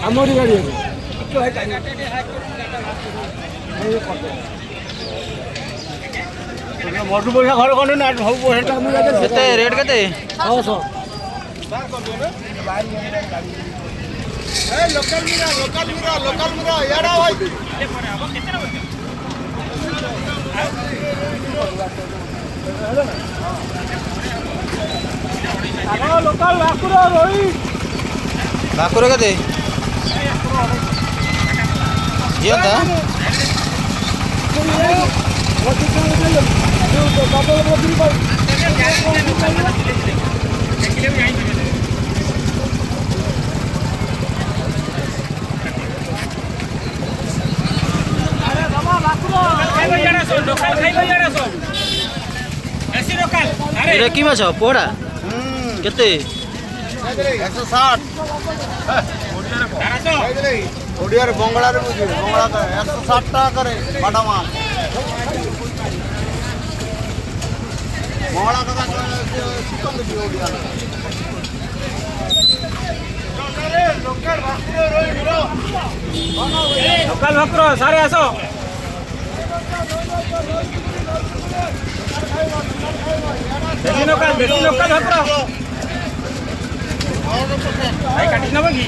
ଆମରି ଗାଡ଼ି ମଧୁ ପଇସା ଘର କଲେ ନା ସବୁ ପଇସାଟା କେତେ ରେଟ୍ କେତେ? 600 लोकल मिरा याडा भाई लोकल भाकुर रोही भाकुर केते? जियंता एटा कि माछ पोड़ा केते? 160 ओडियार बंगला रे बुझी बंगला का 160 टाका करे बाटा माल बंगला का चिकन दे ओडिया लोकल भाकुर सारे आसो देसी लोकल भाकुर भाई काटी नब कि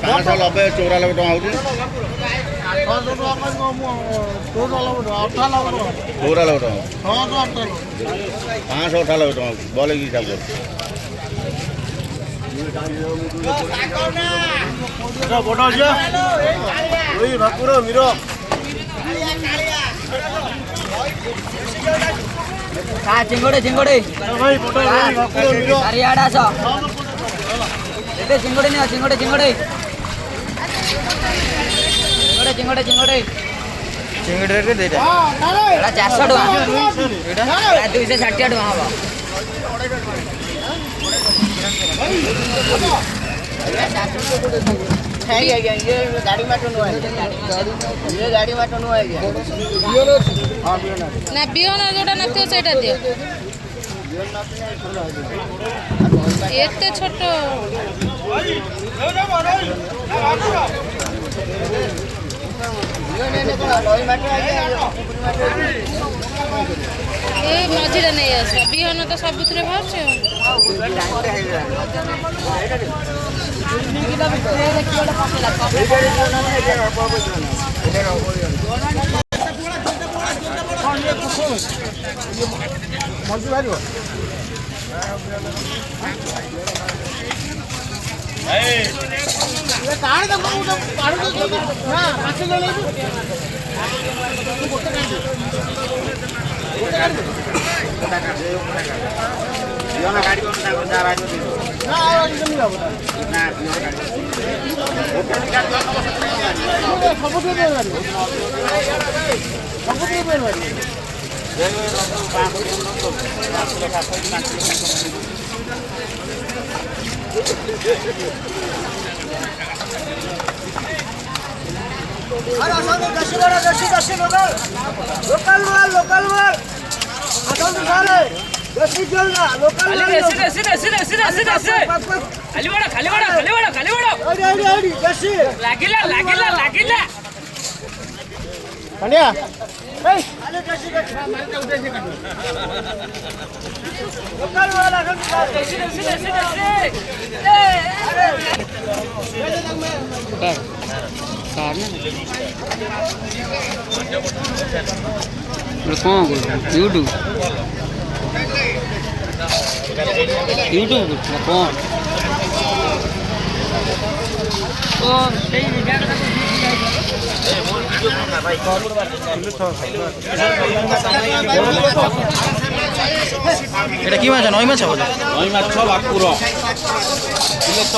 पाँच सौ 90 94 टका होती 94 टका 598 टका बोले की हिसाब बड़ा भाकुर मीर चिंगोड़े चिंगोड़े अरे आड़ा सो ये चिंगोड़े नहीं चिंगोड़े चिंगोड़े चिंगोड़े चिंगोड़े चिंगोड़े चिंगोड़े रे देटा एटा 400 टका एटा 260 टका हबो है ये गाड़ी में टनो है ये गाड़ी में टनो है हां ना बियोन जोटा नथो सेटा दियो एते छोट ए मझिरे नहीं आस बिहन तो सबुथरे बाहर लोकल माल यूट्यूब कौन এটা কি মাছ নই মাছ বলে নই মাছ ভাকুর কিলো 600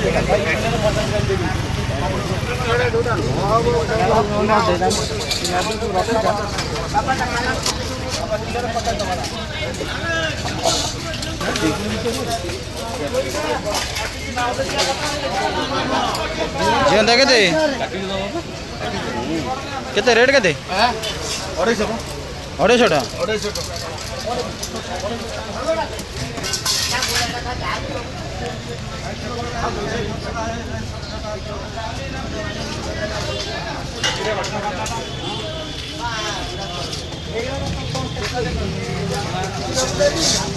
এটা দিলে जिंदा केते केते रेट केते 250 टा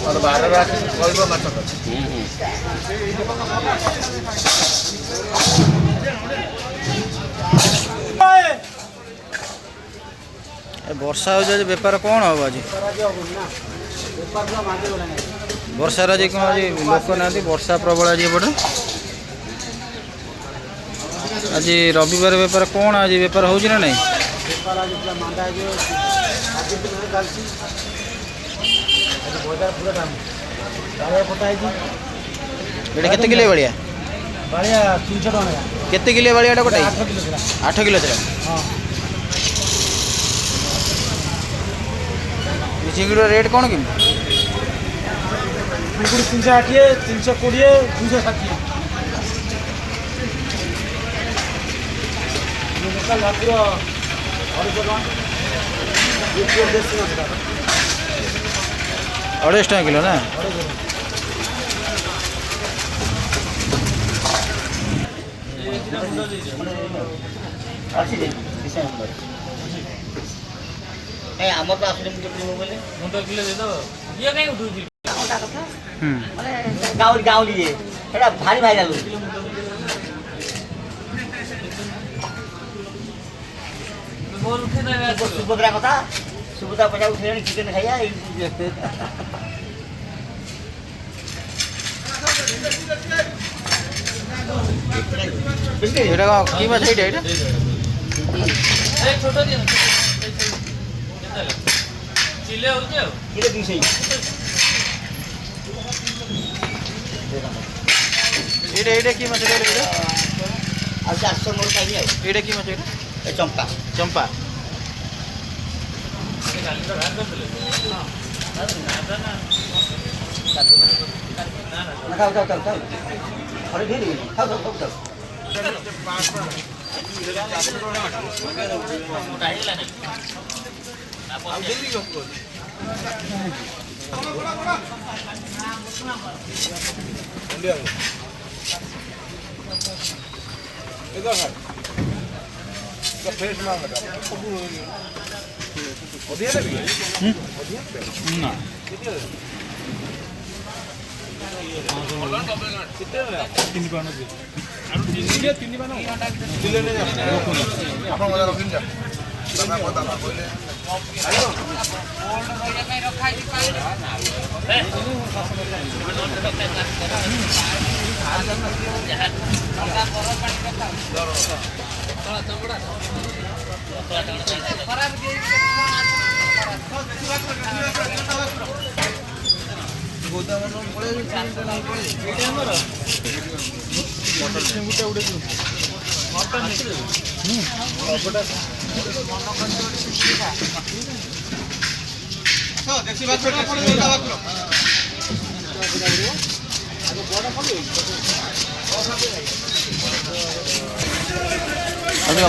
और 12 କହିବ ମାଛ ବର୍ଷା ହଉଛି ଆଜି ବେପାର କ'ଣ ହବ ଆଜି ବର୍ଷାରେ ଆଜି କ'ଣ ଆଜି ଲୋକ ନାହାନ୍ତି ବର୍ଷା ପ୍ରବଳ ଆଜି ଏପଟେ ଆଜି ରବିବାର ବେପାର କ'ଣ ଆଜି ବେପାର ହେଉଛି ନା ନାହିଁ ଏଇଟା କେତେ କିଲୋ ବାଳିଆ କେତେ କିଲୋ ବାଳିଆଟା ଗୋଟେ 8 କିଲୋ ଥିଲା ଚିଙ୍ଗୁଡ଼ି ରେଟ୍ କ'ଣ କେମିତି ଚିଙ୍ଗୁଡ଼ି 380 320 260 ଭାକୁର 250 ଟଙ୍କା କିଲୋ ନା ଆମର ତ ଆସିଲେ ବୋଲେ ମୁଣ୍ଡ କିଲୋ ଦେଇଦେବ ଇଏ କାହିଁ ଉଠୁଛି ଗାଉଁଲି ଗାଉଁଲି ଇଏ ସେଟା ଭାରି ଭାରି ଲାଗୁଛି ମୋର ଉଠେଇଦେବେ ସୁଭଦ୍ରା କଥା ସୁଭଦ୍ରା ପଇସା ଉଠେଇଲେଣି ଚିକେନ ଖାଇବା ଏଇଟା କ'ଣ କି ମାଛ ଏଇଟା ଏଇଟା ଛୋଟ ଦିନ ଚିଲେ ହଉଛି ଆଉ କିଲୋ 200 ଏଇଟା କି ମାଛ ଏଇଟା ଆଉ 400 ମୋର ଖାଇବି ଆଉ ଏଇଟା କି ମାଛ ଏଇଟା ଏ ଚମ୍ପା ଚମ୍ପା ଖାଉ ଖାଉ ଖାଉ ଖାଉ ଘରେ ଧୋଇ ଦେବି ଖାଉ ଖାଉ ଖାଉ ଖାଉ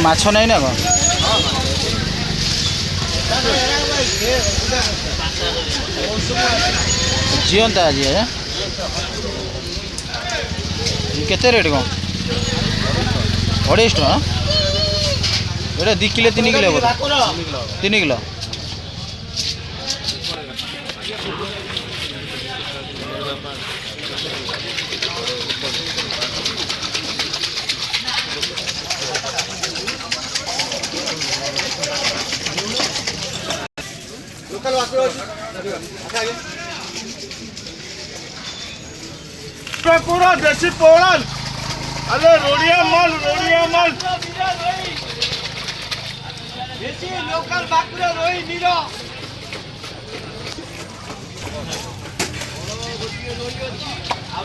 ମାଛ ନାହିଁ ନା କ'ଣ ଜିଅନ୍ତା ଆଜି କେତେ ରେଟ୍ କ'ଣ 250 ଟଙ୍କା ଏଇଟା 2 କିଲୋ 3 କିଲୋ 3 କିଲୋ पूरा देसी पोड़ल अरे रोडिया माल देसी लोकल भाकुर रोई नीरो आप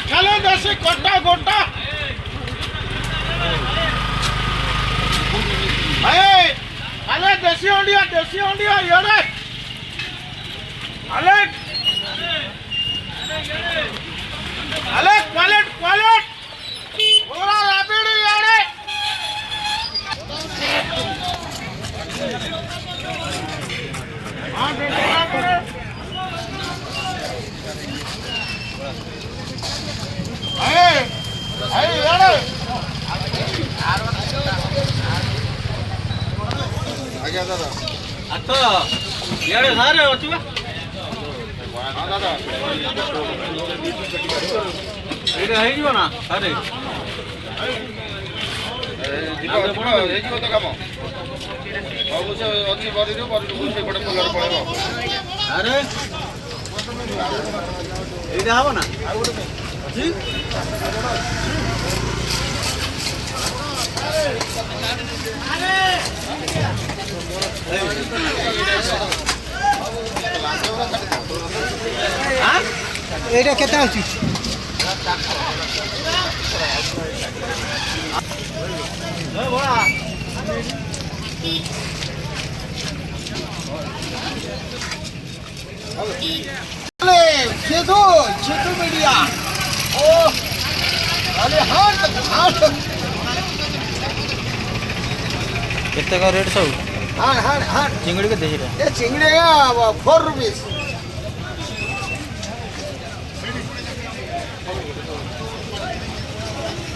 खाले देसी गोटा गोटा खाले देसी अंडिया यारे अलेक क्वालिट बोला रैपिड यारे ଆଜ୍ଞା ଦାଦା ଆଛ ଇଆଡ଼େ ସାରେ ଅଛି ବା ହଁ ଦାଦା ଏଇଟା ହେଇଯିବ ନା ସାରେ ଯିବ ହେଇଯିବ ତ କାମ ସବୁ ସେ ଅଛି ବରିରୁ ସେପଟେ ପୋଲରେ ପଳେଇବ ଆରେ ଏଇଟା ହବ ନା ଅଛି এইটা কেতে আছে छेदू मीडिया ओ अरे हाथ କେତେ କ'ଣ ରେଟ୍ ସବୁ हाँ ଚିଙ୍ଗୁଡ଼ି କେତେ ସେଇଟା ये चिंगड़े 4 रुपीस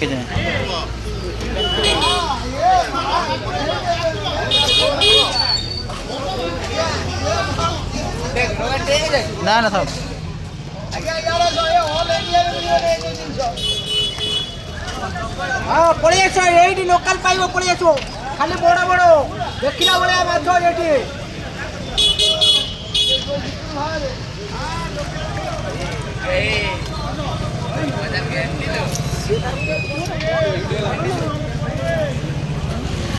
କେତେ ନା ନା ଥାଉ ହଁ ପଳେଇ ଆସ ଏଇଠି ଲୋକାଲ ପାଇବ ପଳେଇ ଆସ ଖାଲି ବଡ଼ ବଡ଼ ଦେଖିଲା ଭଳିଆ ମାଛ ଏଠି